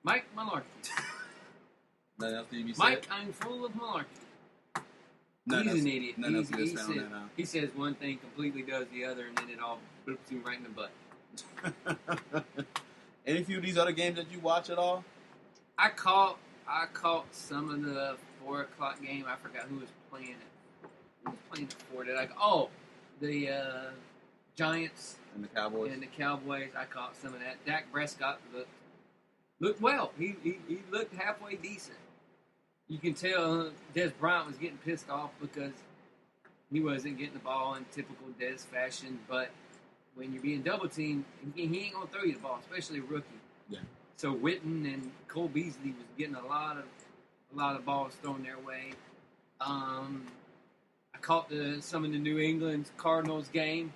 Mike Malarkey. Nothing else to be said? Mike, I'm full of malarkey. He's an idiot. Nothing else to be said on that now. He says one thing, completely does the other, and then it all flips him right in the butt. Any few of these other games that you watch at all? I caught some of the 4 o'clock game. I forgot who was playing it. Who was playing it for? The Giants and the Cowboys. I caught some of that. Dak Prescott looked well. He looked halfway decent. You can tell Des Bryant was getting pissed off because he wasn't getting the ball in typical Des fashion. But when you're being double teamed, he ain't gonna throw you the ball, especially a rookie. Yeah. So Witten and Cole Beasley was getting a lot of balls thrown their way. I caught some of the New England Cardinals game.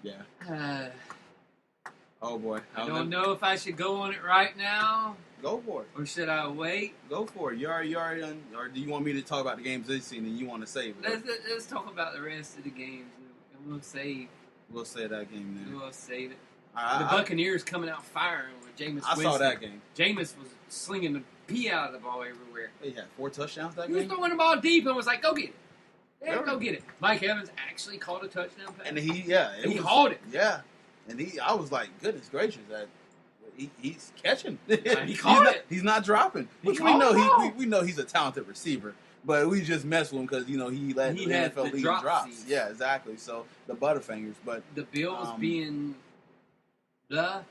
Yeah. Oh boy. I don't know if I should go on it right now. Go for it. Or should I wait? Go for it. You already on, or do you want me to talk about the games this season and you want to save it? Let's talk about the rest of the games. And we'll save that game then. We'll save it. The Buccaneers coming out firing with Jameis Winston. I saw that game. Jameis was slinging the pee out of the ball everywhere. He had 4 touchdowns that game? He was throwing the ball deep and was like, go get it. Yeah, go get it. Mike Evans actually caught a touchdown pass. And he hauled it. Yeah. And I was like, goodness gracious, he's catching. He caught it. He's not dropping. Which we know he's a talented receiver. But we just mess with him because, he let the NFL lead drops. Yeah, exactly. So, the Butterfingers. But the Bills being the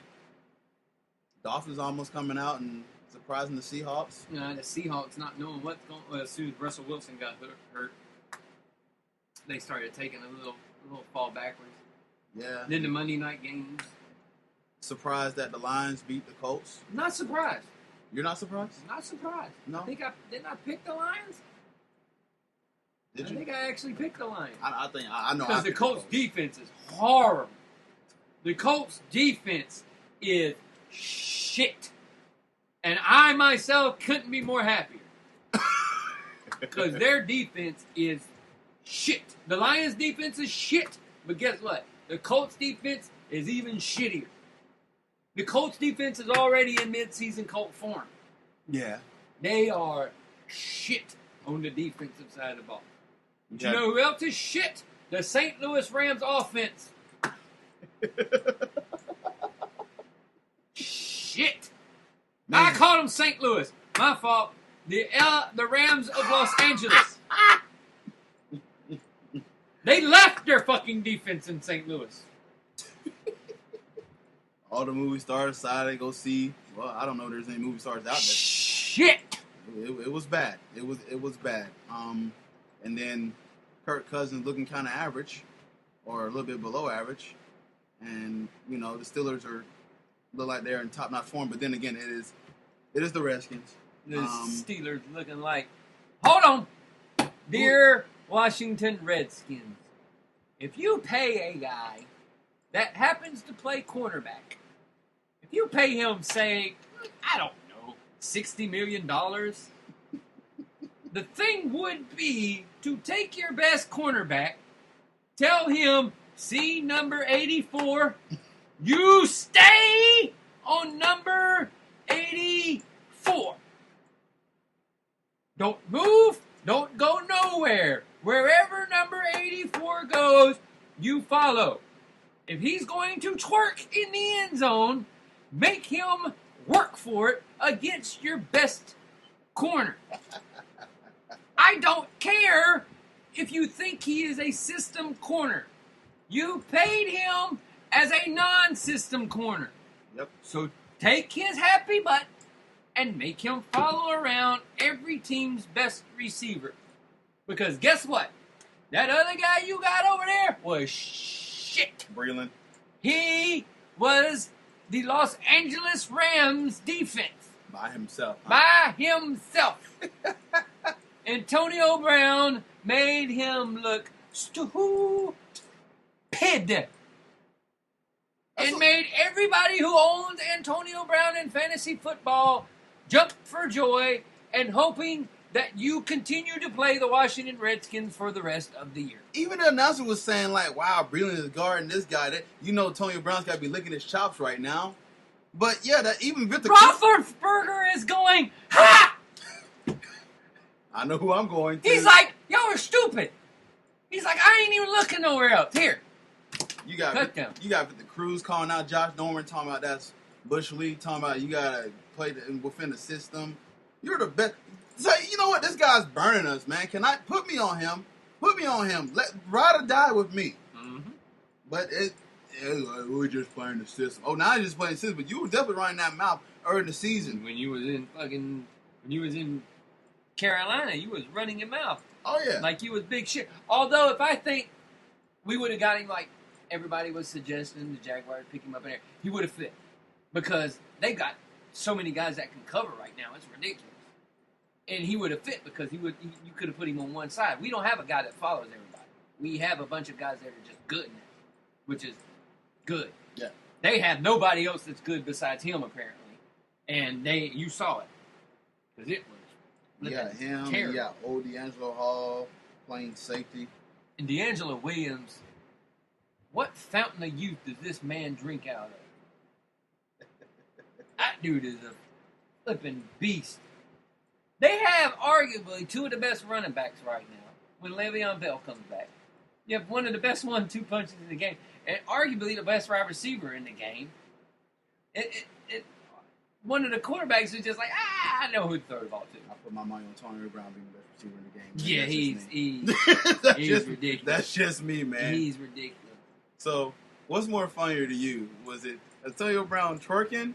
Dolphins almost coming out and surprising the Seahawks. The Seahawks not knowing what's going on. As soon as Russell Wilson got hurt, they started taking a little fall backwards. Yeah. Then the Monday night games. Surprised that the Lions beat the Colts? Not surprised. You're not surprised? Not surprised. No. Didn't I pick the Lions? Did you? I think I actually picked the Lions. I know. Because the Colts' defense is horrible. The Colts' defense is shit. And I myself couldn't be more happier. Because their defense is shit. The Lions' defense is shit. But guess what? The Colts' defense is even shittier. The Colts' defense is already in mid-season Colt form. Yeah. They are shit on the defensive side of the ball. Do you know who else is shit? The St. Louis Rams offense. Shit. Man. I called them St. Louis. My fault. The Rams of Los Angeles. They left their fucking defense in St. Louis. All the movie stars decided to go see. Well, I don't know if there's any movie stars out there. Shit. It was bad. It was bad. And then Kirk Cousins looking kind of average, or a little bit below average, and the Steelers look like they're in top-notch form. But then again, it is the Redskins. The Steelers looking like. Hold on, dear Washington Redskins. If you pay a guy that happens to play cornerback, if you pay him, say, I don't know, $60 million, the thing would be to take your best cornerback, tell him, see number 84, you stay on number 84. Don't move, don't go nowhere. Wherever number 84 goes, you follow. If he's going to twerk in the end zone, make him work for it against your best corner. I don't care if you think he is a system corner. You paid him as a non-system corner. Yep. So take his happy butt and make him follow around every team's best receiver. Because guess what? That other guy you got over there was shit. Breland. He was the Los Angeles Rams defense. By himself. Huh? By himself. Antonio Brown made him look stupid. And made everybody who owns Antonio Brown in fantasy football jump for joy and hoping that you continue to play the Washington Redskins for the rest of the year. Even the announcer was saying, like, wow, Breland is guarding this guy. Antonio Brown's got to be licking his chops right now. But yeah, that even Victor Roethlisberger is going, ha! I know who I'm going to. He's like, y'all are stupid. He's like, I ain't even looking nowhere else. Here. You got Victor Cruz calling out Josh Norman, talking about that's Bush League, talking about you gotta play within the system. You're the best. Say, you know what? This guy's burning us, man. Can I put me on him? Put me on him. Let ride or die with me. Mm-hmm. But we're just playing the system. Oh, now you're just playing the system. But you were definitely running that mouth early in the season. When you was in Carolina, you was running your mouth. Oh yeah, like you was big shit. Although if I think we would have got him like everybody was suggesting, the Jaguars pick him up in there, he would have fit because they got so many guys that can cover right now. It's ridiculous. And he would have fit because you could have put him on one side. We don't have a guy that follows everybody. We have a bunch of guys that are just good in it, which is good. Yeah. They have nobody else that's good besides him apparently, and you saw it because it was. You got him. Terrible. You got old D'Angelo Hall playing safety. And D'Angelo Williams, what fountain of youth does this man drink out of? That dude is a flipping beast. They have arguably two of the best running backs right now when Le'Veon Bell comes back. You have one of the best 1-2 punches in the game, and arguably the best wide receiver in the game. One of the quarterbacks is just like, I know who to throw the ball to. I put my money on Antonio Brown being the best receiver in the game. Yeah, he's ridiculous. That's just me, man. He's ridiculous. So, what's more funnier to you? Was it Antonio Brown twerking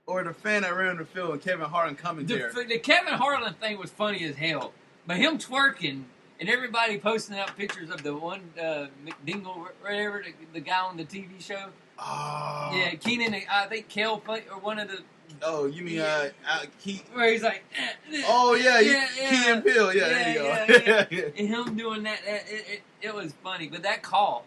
or the fan that ran the field and Kevin Harlan coming there? The Kevin Harlan thing was funny as hell. But him twerking and everybody posting out pictures of the one McDingle, whatever, the guy on the TV show. Oh. Yeah, Keenan, I think Kel played, or one of the... Oh, you mean where he's like... Oh, yeah. Key and Peele. Yeah, there you go. Yeah. And him doing that, it was funny. But that call...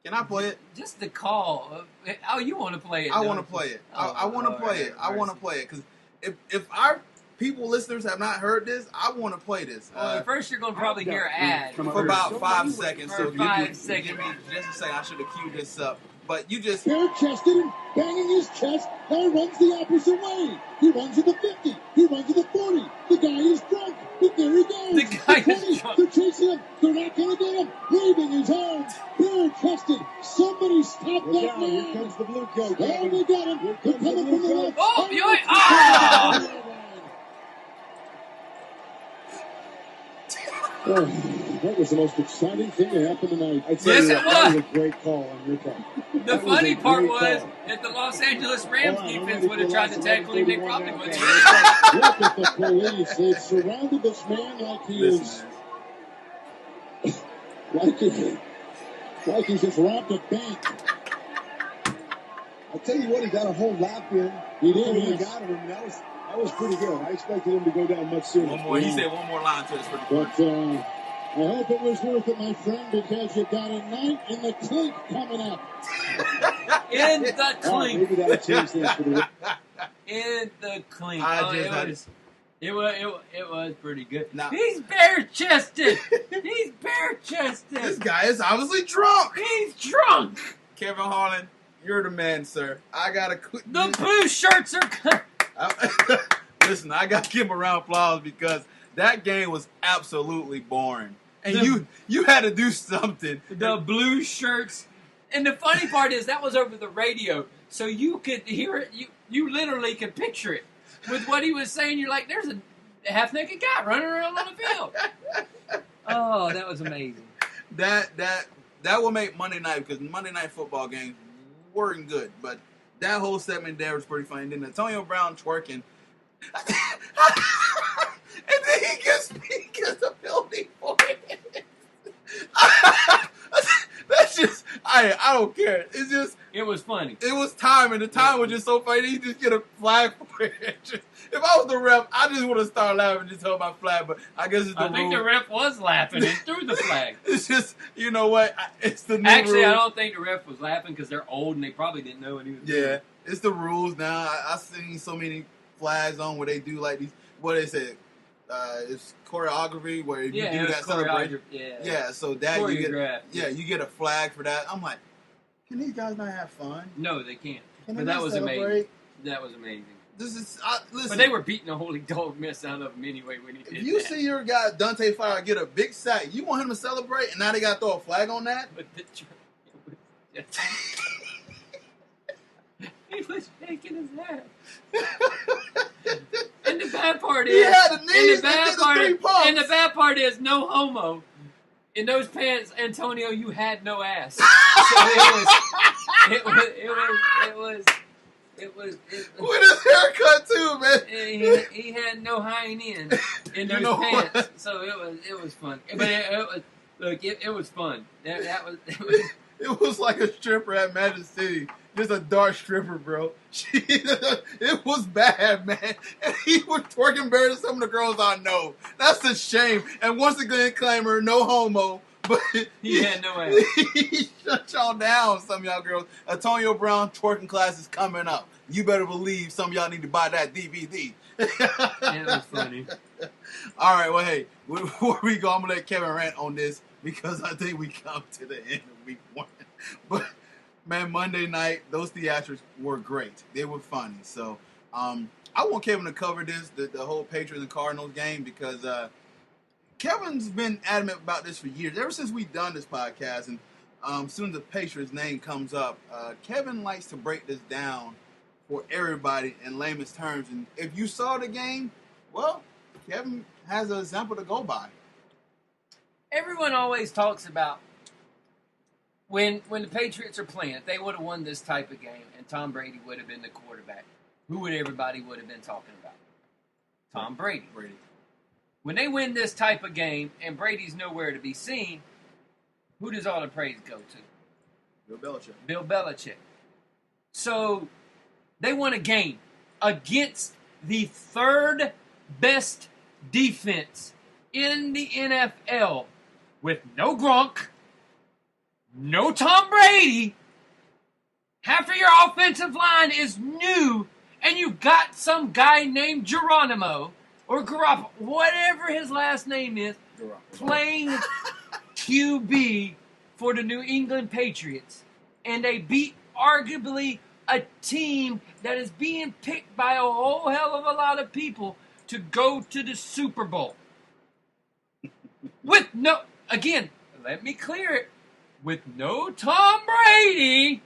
Can I play it? Just the call. Oh, you want to play it? I want to play it. I want to play it. I want to play it. Because if our people, listeners, have not heard this, I want to play this. First, you're going to probably hear an ad. For about 5 seconds. For 5 seconds. Give me just a second. I should have queued this up. But you just... Bare-chested and banging his chest. Now runs the opposite way. He runs to the 50. He runs to the 40. The guy is drunk. But there he goes. The guy is drunk. They're chasing him. They're not going to get him. Waving his arms. Bare-chested. Somebody stop that man. Here comes the blue coat. Oh, we got him. They're coming from the left. Oh, you that was the most exciting thing that happened tonight. Yes, it was. That was a great call on your part. The funny part was that the Los Angeles Rams defense would have tried to tackle him. They probably would have. Look at the police. They've surrounded this man like he is... like he's just robbed a bank. I'll tell you what, he got a whole lap in. He did. He got him. That was pretty good. I expected him to go down much sooner. One more. He said one more line to us for the But I hope it was worth it, my friend, because you got a night in the clink coming up. In the clink. Maybe that'll change things for the... In the clink. It was pretty good. Now, he's bare-chested. He's bare-chested. This guy is obviously drunk. He's drunk. Kevin Harlan, you're the man, sir. I gotta quit. The blue shirts are... Listen, I got to give him a round of applause because that game was absolutely boring. And you had to do something. The blue shirts. And the funny part is that was over the radio. So you could hear it. You literally could picture it. With what he was saying, you're like, there's a half-naked guy running around on the field. Oh, that was amazing. That will make Monday night, because Monday night football games weren't good. But that whole segment there was pretty funny. And then Antonio Brown twerking. And then he gets the building for it. That's just, I don't care. It's just. It was funny. It was time, and the time was just so funny. He just get a flag for it. If I was the ref, I just would have started laughing and just held my flag, but I guess it's the rule. I think the ref was laughing and threw the flag. It's just, you know what? It's the new Actually, rule. I don't think the ref was laughing because they're old and they probably didn't know what he was doing. Yeah, it's the rules now. I've seen so many flags on where they do like these, what they say, it's choreography where if you do that celebration. Yeah, so that you get a flag for that. I'm like, can these guys not have fun? No, they can't. Can but that was amazing. That was amazing. Listen. But they were beating the holy dog mess out of him anyway when he did If you that. see your guy Dante Fire get a big sack, you want him to celebrate, and now they got to throw a flag on that? But he was shaking his head. And the bad part is, the bad part is, no homo. In those pants, Antonio, you had no ass. So it was with his haircut too, man. He had no hind end in those pants, what? So it was fun. But it was fun. It was like a stripper at Magic City. Just a dark stripper, bro. It was bad, man. And he was twerking better than some of the girls I know. That's a shame. And once again, claimer, no homo. But he had no ass. He shut y'all down, some of y'all girls. Antonio Brown twerking class is coming up. You better believe some of y'all need to buy that DVD. It was funny. All right, well, hey, before we go, I'm going to let Kevin rant on this because I think we come to the end of week 1. But, man, Monday night, those theatrics were great. They were funny. So, I want Kevin to cover this, the whole Patriots and Cardinals game, because Kevin's been adamant about this for years. Ever since we've done this podcast, and as soon as the Patriots name comes up, Kevin likes to break this down for everybody in layman's terms. And if you saw the game, well, Kevin has an example to go by. Everyone always talks about when the Patriots are playing, if they would have won this type of game and Tom Brady would have been the quarterback, who would everybody would have been talking about? Tom Brady. When they win this type of game and Brady's nowhere to be seen, who does all the praise go to? Bill Belichick. So they won a game against the third best defense in the NFL with no Gronk, no Tom Brady. Half of your offensive line is new, and you've got some guy named Geronimo or Garoppolo, whatever his last name is, playing QB for the New England Patriots. And they beat arguably a team that is being picked by a whole hell of a lot of people to go to the Super Bowl. With no, again, let me clear it, with no Tom Brady,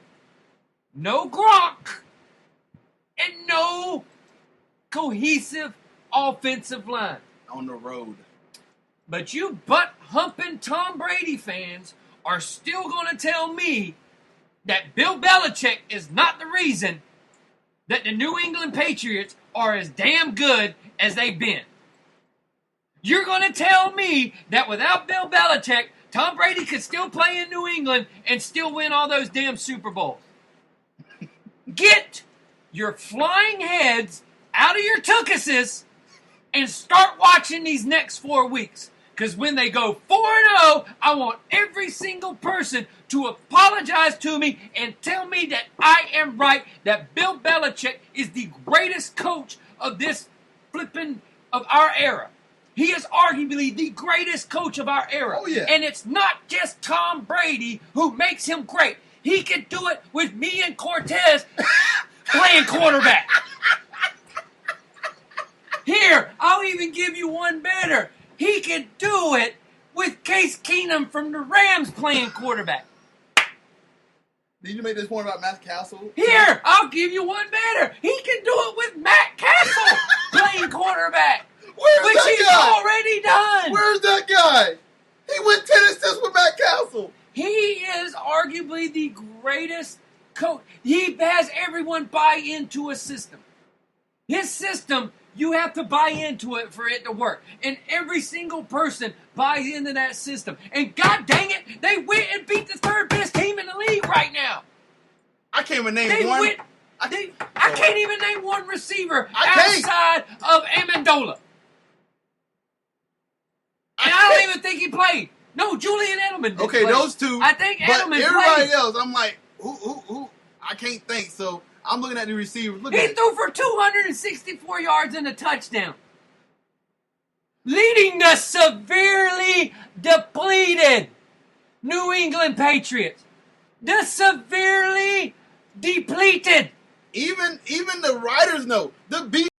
no Gronk, and no cohesive offensive line. On the road. But you butt-humping Tom Brady fans are still going to tell me that Bill Belichick is not the reason that the New England Patriots are as damn good as they've been. You're going to tell me that without Bill Belichick, Tom Brady could still play in New England and still win all those damn Super Bowls. Get your flying heads out of your tuchuses and start watching these next 4 weeks. Because when they go 4-0, I want every single person to apologize to me and tell me that I am right, that Bill Belichick is the greatest coach of this of our era. He is arguably the greatest coach of our era. Oh, yeah. And it's not just Tom Brady who makes him great. He can do it with me and Cortez playing quarterback. Here, I'll even give you one better. He can do it with Case Keenum from the Rams playing quarterback. Did you make this point about Matt Castle? Here, I'll give you one better. He can do it with Matt Castle playing quarterback. Which he's already done. Where's that guy? He went 10 assists with Matt Castle. He is arguably the greatest coach. He has everyone buy into a system. His system, you have to buy into it for it to work. And every single person buys into that system. And god dang it, they went and beat the third best team in the league right now. I can't even name one. I can't even name one receiver outside of Amendola. And I don't even think he played. No, Julian Edelman did Okay, play. Those two. I think Edelman played. Everybody else, I'm like, who? I can't think. So I'm looking at the receivers. He threw for 264 yards and a touchdown. Leading the severely depleted New England Patriots. The severely depleted. Even the writers know the beat